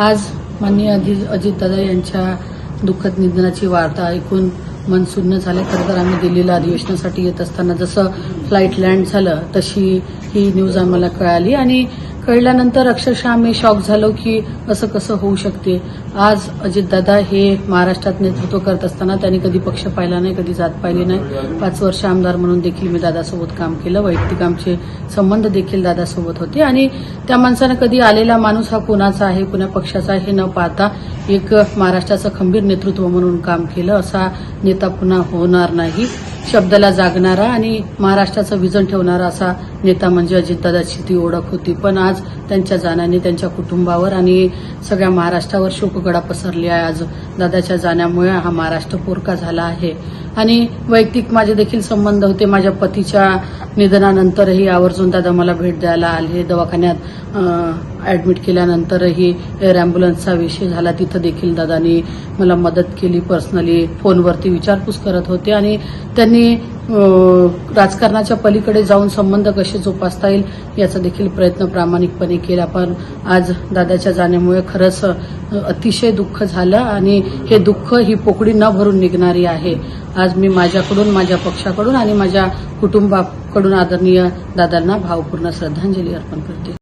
आज माननीय अजितदादा यांच्या दुःखद निधनाची वार्ता ऐकून मन सुन्न झाले। खरं तर आम्ही दिल्लीला अधिवेशनासाठी येत असताना जसं फ्लाईट लँड झालं तशी ही न्यूज आम्हाला कळाली आणि कळल्यानंतर अक्षरशः आम्ही शॉक झालो की असं कसं होऊ शकते। आज अजितदादा हे महाराष्ट्रात नेतृत्व करत असताना त्यांनी कधी पक्ष पाहिला नाही, कधी जात पाहिली नाही। 5 वर्ष आमदार म्हणून देखील मी दादासोबत काम केलं, वैयक्तिक आमचे संबंध देखील दादासोबत होते आणि त्या माणसानं कधी आलेला माणूस हा कुणाचा आहे, कुणा पक्षाचा आहे न पाहता एक महाराष्ट्राचं खंबीर नेतृत्व म्हणून काम केलं। असा नेता पुन्हा होणार नाही। शब्दाला जागणारा आणि महाराष्ट्राचं विजन ठेवणारा असा नेता म्हणजे अजितदादाची ती ओळख होती। पण आज त्यांच्या जाण्याने त्यांच्या कुटुंबावर आणि सगळ्या महाराष्ट्रावर शोकगडा पसरली आहे। आज दादाच्या जाण्यामुळे हा महाराष्ट्र पोरका झाला आहे आणि वैयक्तिक माझे देखील संबंध होते। माझ्या पतीच्या निधनानंतरही आवर्जून दादा मला भेट द्यायला आले। दवाखान्यात ऍडमिट केल्यानंतरही एअर अँब्युलन्सचा विषय झाला, तिथं देखील दादांनी मला मदत केली। पर्सनली फोनवरती विचारपूस करत होते आणि त्यांनी राजकारणाच्या पलीकडे जाऊन संबंध कसे जोपासता येईल याचा देखील प्रयत्न प्रामाणिकपणे केला। पण आज दादाच्या जाण्यामुळे खरंच अतिशय दुःख झालं आणि हे दुःख ही पोकळी न भरून निघणारी आहे। आज मी माझ्याकडून, माझ्या पक्षाकडून आणि माझ्या कुटुंबाकडून आदरणीय दादांना भावपूर्ण श्रद्धांजली अर्पण करते।